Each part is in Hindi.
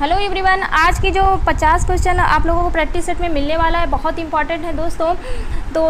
हेलो एवरीवन, आज की जो 50 क्वेश्चन आप लोगों को प्रैक्टिस सेट में मिलने वाला है बहुत इंपॉर्टेंट है दोस्तों। तो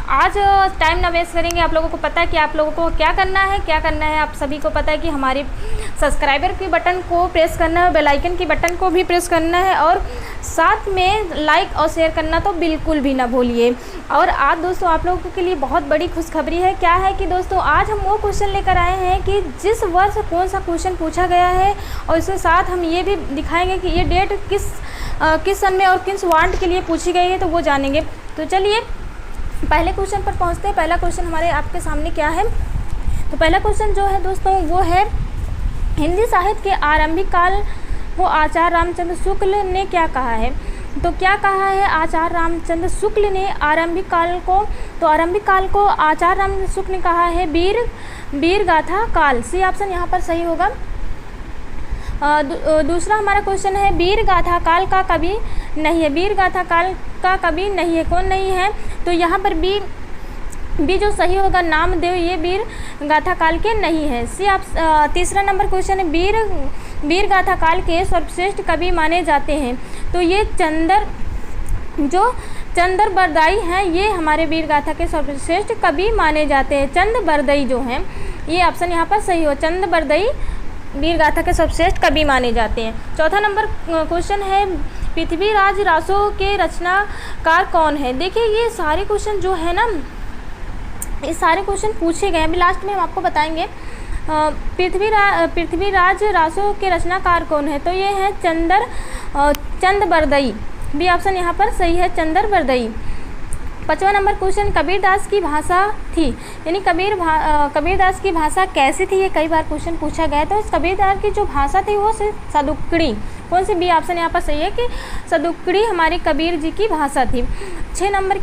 आज टाइम ना वेस्ट करेंगे। आप लोगों को पता है कि आप लोगों को क्या करना है। आप सभी को पता है कि हमारे सब्सक्राइबर की बटन को प्रेस करना है, बेल आइकन की बटन को भी प्रेस करना है और साथ में लाइक और शेयर करना तो बिल्कुल भी ना भूलिए। और आज दोस्तों आप लोगों के लिए बहुत बड़ी खुशखबरी है। क्या है कि दोस्तों आज हम वो क्वेश्चन लेकर आए हैं कि जिस वर्ष कौन सा क्वेश्चन पूछा गया है और इसके साथ हम ये भी दिखाएंगे कि ये डेट किस सन में और किस वार्ड के लिए पूछी गई है, तो वो जानेंगे। तो चलिए पहले क्वेश्चन पर पहुंचते हैं। पहला क्वेश्चन हमारे आपके सामने क्या है। तो पहला क्वेश्चन जो है दोस्तों वो है, हिंदी साहित्य के आरंभिक काल को आचार्य रामचंद्र शुक्ल ने क्या कहा है। तो क्या कहा है आचार्य रामचंद्र शुक्ल ने आरंभिक काल को। तो आरंभिक काल को आचार्य रामचंद्र शुक्ल ने कहा है वीर गाथा काल। सी ऑप्शन यहाँ पर सही होगा। दूसरा हमारा क्वेश्चन है, वीर गाथा काल का कवि नहीं है। वीर गाथा काल का कवि नहीं है, कौन नहीं है। तो यहाँ पर बी जो सही होगा नामदेव, ये वीर गाथा काल के नहीं है। सी आप तीसरा नंबर क्वेश्चन है, वीर गाथा काल के सर्वश्रेष्ठ कवि माने जाते हैं। तो ये चंद्र बरदाई हैं, ये हमारे वीर गाथा के सर्वश्रेष्ठ कवि माने जाते हैं। चंद्र बरदाई जो हैं, ये ऑप्शन यहाँ पर सही हो। चंद्र बरदाई वीर गाथा के सर्वश्रेष्ठ कवि माने जाते हैं। चौथा नंबर क्वेश्चन है, पृथ्वीराज रासो के रचनाकार कौन है। देखिए ये सारे क्वेश्चन जो है ना, ये सारे क्वेश्चन पूछे गए हैं, अभी लास्ट में हम आपको बताएंगे। पृथ्वीराज रासो के रचनाकार कौन है। तो ये है चंद्र बरदई। बी ऑप्शन यहाँ पर सही है, चंद्र बरदई। पाँचवा नंबर क्वेश्चन, कबीरदास की भाषा थी, यानी कबीरदास की भाषा कैसी थी, ये कई बार क्वेश्चन पूछा गया। तो कबीरदास की जो भाषा थी वो सदुक्कड़ी। कौन सी बी ऑप्शन यहाँ पर सही है कि सदुक्कड़ी हमारे कबीर जी की भाषा थी। 6 नंबर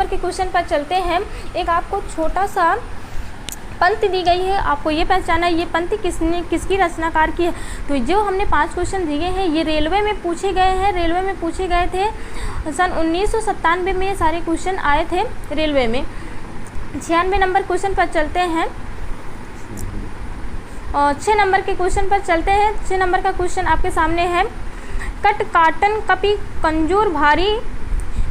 के क्वेश्चन पर चलते हैं। एक आपको छोटा सा पंक्ति दी गई है, आपको ये पहचाना है ये पंक्ति किसकी रचनाकार की है। तो जो हमने 5 क्वेश्चन दिए हैं ये रेलवे में पूछे गए हैं। रेलवे में पूछे गए थे सन 1997 में, ये सारे क्वेश्चन आए थे रेलवे में। 96 नंबर क्वेश्चन पर चलते हैं और 6 नंबर के क्वेश्चन पर चलते हैं। 6 नंबर का क्वेश्चन आपके सामने है, कट काटन कपि कंजूर भारी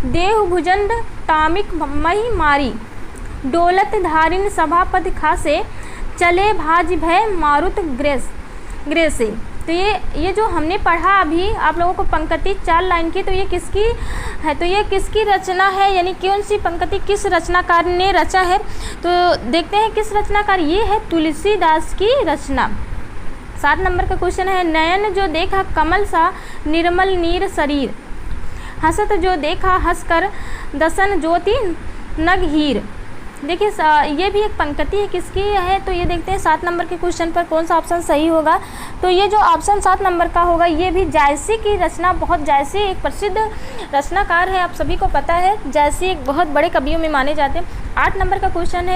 देह भुजंड तामिक मही मारी डोलत धारिन सभापद खासे चले भाज भय मारुत ग्रेसे। तो ये जो हमने पढ़ा अभी आप लोगों को पंक्ति 4 लाइन की, तो ये किसकी है। तो ये किसकी रचना है, यानी कौन सी पंक्ति किस रचनाकार ने रचा है। तो देखते हैं किस रचनाकार, ये है तुलसीदास की रचना। 7 नंबर का क्वेश्चन है, नयन जो देखा कमल सा निर्मल नीर शरीर हसत जो देखा हंसकर दसन ज्योति नग हीर। देखिए ये भी एक पंक्ति है, किसकी है। तो ये देखते हैं 7 नंबर के क्वेश्चन पर कौन सा ऑप्शन सही होगा। तो ये जो ऑप्शन 7 नंबर का होगा ये भी जायसी की रचना, बहुत जायसी एक प्रसिद्ध रचनाकार है, आप सभी को पता है। जायसी एक बहुत बड़े कवियों में माने जाते हैं। 8 नंबर का क्वेश्चन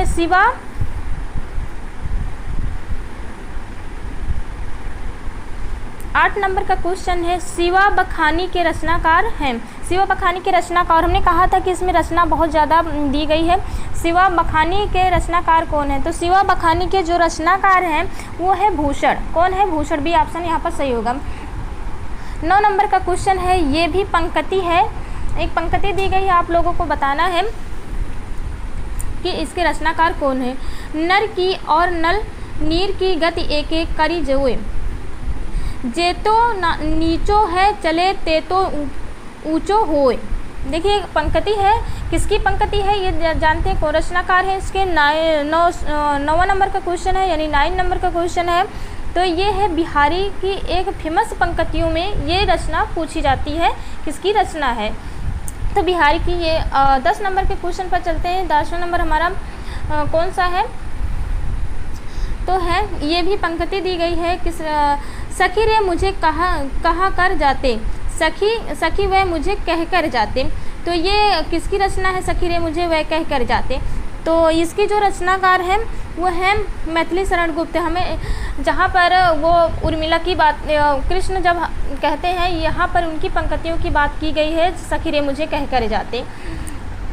है, शिवा बखानी के रचनाकार हैं। शिवा बखानी के रचनाकार, हमने कहा था कि इसमें रचना बहुत ज़्यादा दी गई है। शिवा बखानी के रचनाकार कौन है। तो शिवा बखानी के जो रचनाकार हैं वो है भूषण। कौन है, भूषण। बी ऑप्शन यहाँ पर सही होगा। 9 नंबर का क्वेश्चन है, ये भी पंक्ति है, एक पंक्ति दी गई है, आप लोगों को बताना है कि इसके रचनाकार कौन है। नर की और नल नीर की गति एक एक करी जोए जे तो नीचो है चले ते तो ऊंचो होए। देखिए पंक्ति है, किसकी पंक्ति है ये जानते हैं, कौन रचनाकार है। इसके 9वां नंबर का क्वेश्चन है, यानी 9 नंबर का क्वेश्चन है। तो ये है बिहारी की एक फेमस पंक्तियों में ये रचना पूछी जाती है, किसकी रचना है। तो बिहारी की ये 10 नंबर के क्वेश्चन पर चलते हैं। 10वां नंबर हमारा कौन सा है। तो है ये भी पंक्ति दी गई है, किस सखी रे मुझे कहा कर जाते सखी वह मुझे कह कर जाते। तो ये किसकी रचना है, सखी रे मुझे वह कह कर जाते। तो इसकी जो रचनाकार है वो है मैथिली शरण गुप्त। हमें जहाँ पर वो उर्मिला की बात कृष्ण जब कहते हैं, यहाँ पर उनकी पंक्तियों की बात की गई है, सखी रे मुझे कह कर जाते।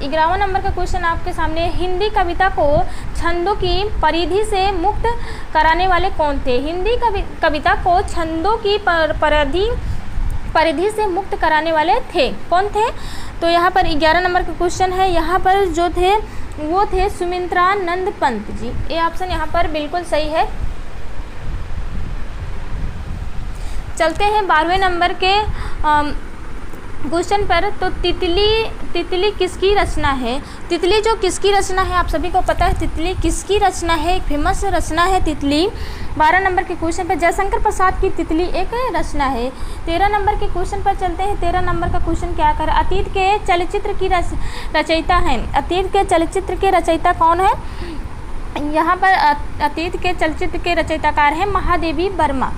11वां नंबर का क्वेश्चन आपके सामने, हिंदी कविता को छंदों की परिधि से मुक्त कराने वाले कौन थे? हिंदी कविता को छंदों की परिधि से मुक्त कराने वाले थे, कौन थे? तो यहाँ पर 11 नंबर का क्वेश्चन है, यहाँ पर जो थे वो थे सुमित्रानंद पंत जी। ये ऑप्शन यहाँ पर बिल्कुल सही है। चलते हैं 12वें नंबर के क्वेश्चन पर। तो तितली किसकी रचना है? तितली जो किसकी रचना है, आप सभी को पता है तितली किसकी रचना है, एक फेमस रचना है तितली। 12 नंबर के क्वेश्चन पर जयशंकर प्रसाद की तितली एक रचना है। 13 नंबर के क्वेश्चन पर चलते हैं। 13 नंबर का क्वेश्चन क्या कर, अतीत के चलचित्र की रचयिता हैं। अतीत के चलचित्र के रचयिता कौन है? यहाँ पर अतीत के चलचित्र के रचयिताकार हैं महादेवी वर्मा।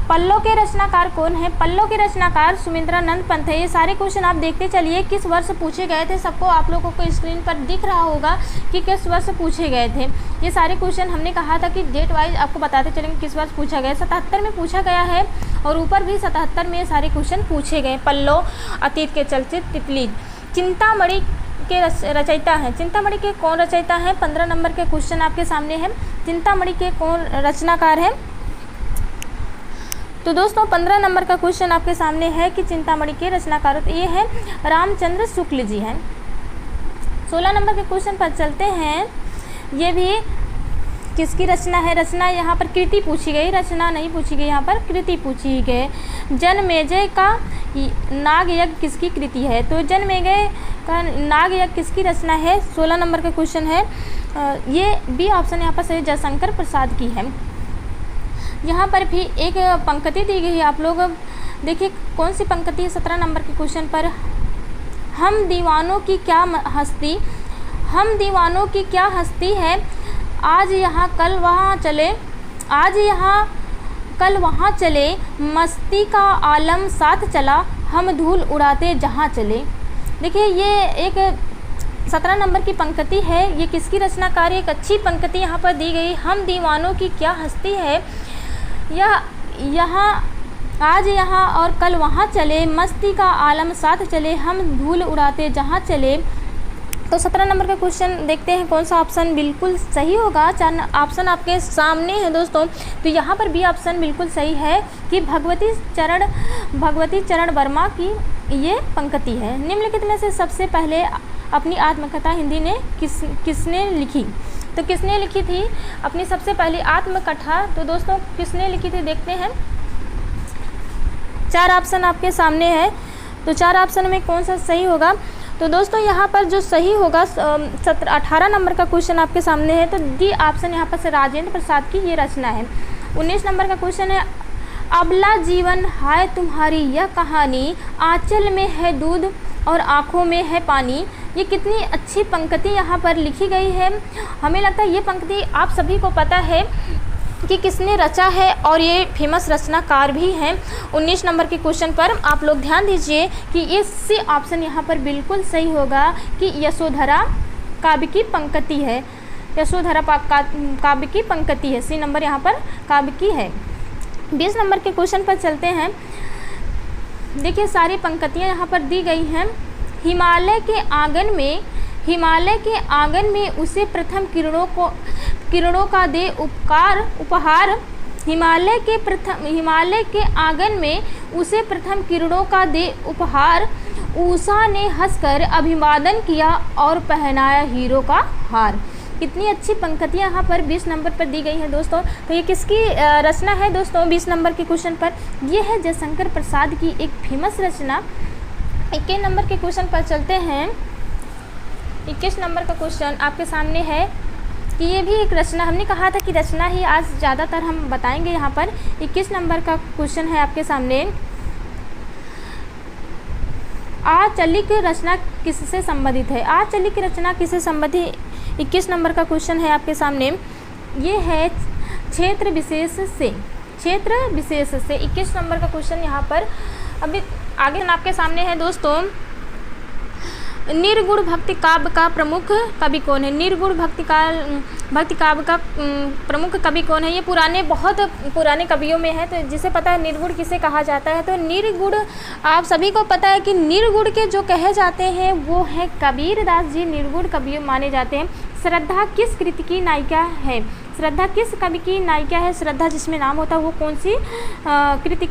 पल्लों के रचनाकार कौन है? पल्लों के रचनाकार सुमित्रानंद पंत है। ये सारे क्वेश्चन आप देखते चलिए किस वर्ष पूछे गए थे, सबको आप लोगों को स्क्रीन पर दिख रहा होगा कि किस वर्ष पूछे गए थे। ये सारे क्वेश्चन हमने कहा था कि डेट वाइज आपको बताते चलेंगे किस वर्ष पूछा गया। 77 में पूछा गया है और ऊपर भी 77 में ये सारे क्वेश्चन पूछे गए। पल्लो, अतीत के चलचित्र, तितली। चिंतामणि के रचयिता हैं। चिंतामणि के कौन रचयिता हैं? 15 नंबर के क्वेश्चन आपके सामने है। चिंतामणि के कौन रचनाकार है? तो दोस्तों 15 नंबर का क्वेश्चन आपके सामने है कि चिंतामणि के रचनाकार ये है रामचंद्र शुक्ल जी हैं। 16 नंबर के क्वेश्चन पर चलते हैं। ये भी किसकी रचना है? रचना यहाँ पर कृति पूछी गई, रचना नहीं पूछी गई, यहाँ पर कृति पूछी गई। जनमेजय का नाग यज्ञ किसकी कृति है? तो जनमेजय का नाग यज्ञ किसकी रचना है? 16 नंबर का क्वेश्चन है। ये बी ऑप्शन यहाँ पर सही जयशंकर प्रसाद की है। यहाँ पर भी एक पंक्ति दी गई है, आप लोग देखिए कौन सी पंक्ति है। 17 नंबर के क्वेश्चन पर, हम दीवानों की क्या हस्ती, हम दीवानों की क्या हस्ती है, आज यहाँ कल वहाँ चले, आज यहाँ कल वहाँ चले, मस्ती का आलम साथ चला, हम धूल उड़ाते जहाँ चले। देखिए ये एक 17 नंबर की पंक्ति है, ये किसकी रचनाकार? एक अच्छी पंक्ति यहाँ पर दी गई, हम दीवानों की क्या हस्ती है, यह यहाँ आज यहाँ और कल वहाँ चले, मस्ती का आलम साथ चले, हम धूल उड़ाते जहाँ चले। तो 17 नंबर का क्वेश्चन देखते हैं कौन सा ऑप्शन बिल्कुल सही होगा। 4 ऑप्शन आपके सामने है दोस्तों। तो यहाँ पर बी ऑप्शन बिल्कुल सही है कि भगवती चरण वर्मा की ये पंक्ति है। निम्नलिखित में से सबसे पहले अपनी आत्मकथा हिंदी ने किसने लिखी? तो किसने लिखी थी अपनी सबसे पहली आत्मकथा? तो दोस्तों किसने लिखी थी देखते हैं। 4 ऑप्शन आपके सामने है। तो 4 ऑप्शन में कौन सा सही होगा? तो दोस्तों यहाँ पर जो सही होगा 18 नंबर का क्वेश्चन आपके सामने है। तो डी ऑप्शन यहाँ पर से राजेंद्र प्रसाद की ये रचना है। 19 नंबर का क्वेश्चन है, अबला जीवन हाय तुम्हारी यह कहानी, आंचल में है दूध और आँखों में है पानी। ये कितनी अच्छी पंक्ति यहाँ पर लिखी गई है। हमें लगता है ये पंक्ति आप सभी को पता है कि किसने रचा है और ये फेमस रचनाकार भी हैं। 19 नंबर के क्वेश्चन पर आप लोग ध्यान दीजिए कि ये सी ऑप्शन यहाँ पर बिल्कुल सही होगा कि यशोधरा काव्य की पंक्ति है। यशोधरा काव्य की पंक्ति है, सी नंबर यहाँ पर काव्य की है। 20 नंबर के क्वेश्चन पर चलते हैं। देखिए सारी पंक्तियाँ यहाँ पर दी गई हैं। हिमालय के आंगन में उसे प्रथम किरणों का दे उपहार। हिमालय के आंगन में उसे प्रथम किरणों का दे उपहार। उषा ने हंसकर अभिवादन किया और पहनाया हीरो का हार। कितनी अच्छी पंक्तियाँ यहाँ पर 20 नंबर पर दी गई हैं दोस्तों। तो ये किसकी रचना है दोस्तों 20 नंबर के क्वेश्चन पर? ये है जयशंकर प्रसाद की एक फेमस रचना। 21 नंबर के क्वेश्चन पर चलते हैं। 21 नंबर का क्वेश्चन आपके सामने है कि ये भी एक रचना, हमने कहा था कि रचना ही आज ज़्यादातर हम बताएंगे यहाँ पर। 21 नंबर का क्वेश्चन है आपके सामने, आ चली की रचना किससे संबंधित है? आ चली की रचना किससे संबंधित? 21 नंबर का क्वेश्चन है आपके सामने, ये है क्षेत्र विशेष से। 21 नंबर का क्वेश्चन यहाँ पर अभी आगे आपके सामने है दोस्तों। निर्गुण भक्ति काव्य का प्रमुख कवि कौन है? निर्गुण भक्ति काव्य का प्रमुख कवि कौन है? ये बहुत पुराने कवियों में है, तो जिसे पता है निर्गुण किसे कहा जाता है, तो निर्गुण आप सभी को पता है कि निर्गुण के जो कहे जाते हैं वो है कबीरदास जी निर्गुण कवि माने जाते हैं। श्रद्धा किस कृति की नायिका है? श्रद्धा किस कवि की नायिका है? श्रद्धा जिसमें नाम होता है वो कौन सी कृति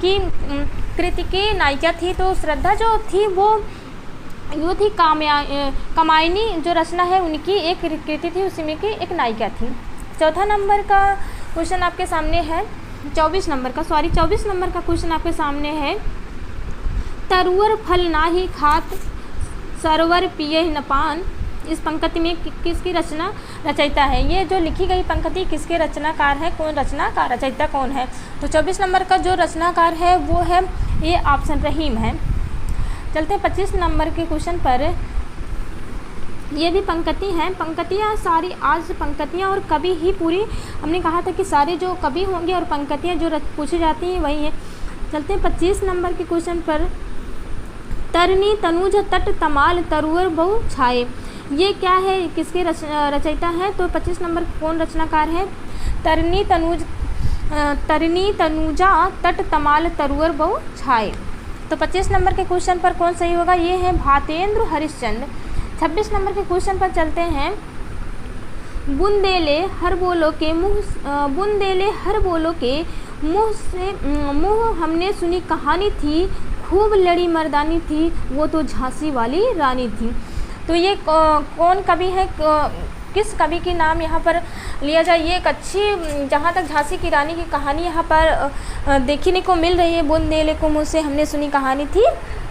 की नायिका थी? तो श्रद्धा जो थी वो थी कामायनी जो रचना है उनकी एक कृति थी, उसी में की एक नायिका थी। चौथा नंबर का क्वेश्चन आपके सामने है 24 नंबर का क्वेश्चन आपके सामने है। तरुअर फल नाही खात सरवर पिए न पान, इस पंक्ति में किसकी रचयिता है? ये जो लिखी गई पंक्ति किसके रचनाकार है? कौन रचनाकार रचयिता कौन है? तो 24 नंबर का जो रचनाकार है वो है ये ऑप्शन रहीम है। चलते हैं 25 नंबर के क्वेश्चन पर। ये भी पंक्ति हैं, पंक्तियाँ सारी आज पंक्तियाँ और कवि ही पूरी हमने कहा था कि सारे जो कवि होंगे और पंक्तियाँ जो पूछी जाती हैं वही है। चलते हैं 25 नंबर के क्वेश्चन पर। तरनी तनुज तट तमाल तरुअर बहु छाए, ये क्या है? किसके रचयिता है? तो 25 नंबर कौन रचनाकार है? तरनी तनुजा तट तमाल तरुअर बहु छाए। तो 25 नंबर के क्वेश्चन पर कौन सही होगा? ये है भातेंद्र हरिश्चंद्र। 26 नंबर के क्वेश्चन पर चलते हैं। बुंदेले हर बोलो के मुँह से मुँह हमने सुनी कहानी थी, खूब लड़ी मर्दानी थी, वो तो झांसी वाली रानी थी। तो ये कौन कवि है? किस कवि के नाम यहाँ पर लिया जाए? ये एक अच्छी, जहाँ तक झांसी की रानी की कहानी यहाँ पर देखने को मिल रही है। बुंदेले को मुँह से हमने सुनी कहानी थी,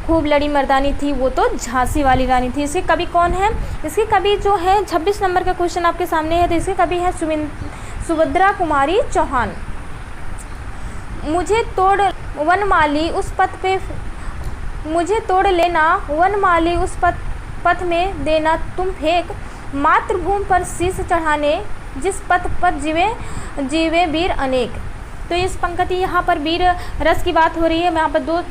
खूब लड़ी मर्दानी थी, वो तो झांसी वाली रानी थी। इसके कवि कौन है? इसके कवि जो है 26 नंबर का क्वेश्चन आपके सामने है, तो इसके कवि है सुभद्रा कुमारी चौहान। मुझे तोड़ लेना वनमाली उस पथ में देना तुम फेंक, मातृभूमि पर शीश चढ़ाने जिस पथ पर जीवे वीर अनेक। तो इस पंक्ति यहाँ पर वीर रस की बात हो रही है। यहाँ पर दो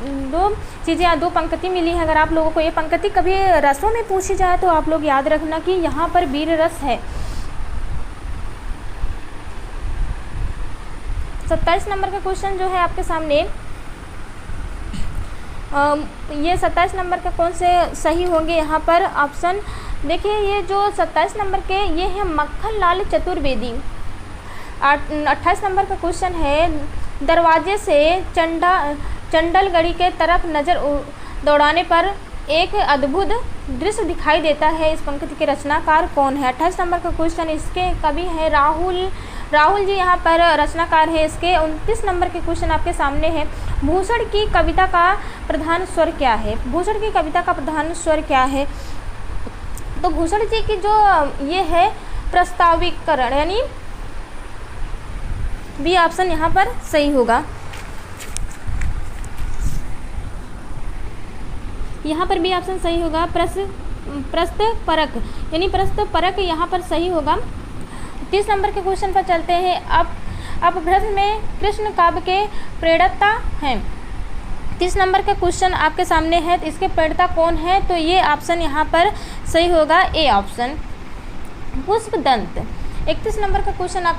चीज़ें, दो पंक्ति मिली है। अगर आप लोगों को ये पंक्ति कभी रसों में पूछी जाए तो आप लोग याद रखना कि यहाँ पर वीर रस है। 27 नंबर का क्वेश्चन जो है आपके सामने, ये 27 नंबर का कौन से सही होंगे? यहाँ पर ऑप्शन देखिए, ये जो 27 नंबर के ये है मक्खन लाल चतुर्वेदी। 28 नंबर का क्वेश्चन है। दरवाजे से चंडलगढ़ी के तरफ नज़र दौड़ाने पर एक अद्भुत दृश्य दिखाई देता है, इस पंक्ति के रचनाकार कौन है? 28 नंबर का क्वेश्चन, इसके कवि है राहुल जी यहाँ पर रचनाकार है इसके। 29 नंबर के क्वेश्चन आपके सामने है। भूषण की कविता का प्रधान स्वर क्या है? भूषण की कविता का प्रधान स्वर क्या है? तो भूषण जी की जो ये है प्रस्ताविकरण, यानी बी ऑप्शन यहाँ पर सही होगा। यहाँ पर बी ऑप्शन सही होगा। प्रस्थ परक, यानी प्रस्थ परक यहाँ पर सही होगा। 30 नंबर के क्वेश्चन पर चलते हैं। अब भ्रम में कृष्ण काव्य के प्रेरणा हैं। 30 नंबर का क्वेश्चन आपके सामने है, तो इसके प्रेरणा कौन है? तो ये ऑप्शन यहाँ पर सही होगा, ए ऑप्शन पुष्पदंत। 31 नंबर का क्वेश्चन आप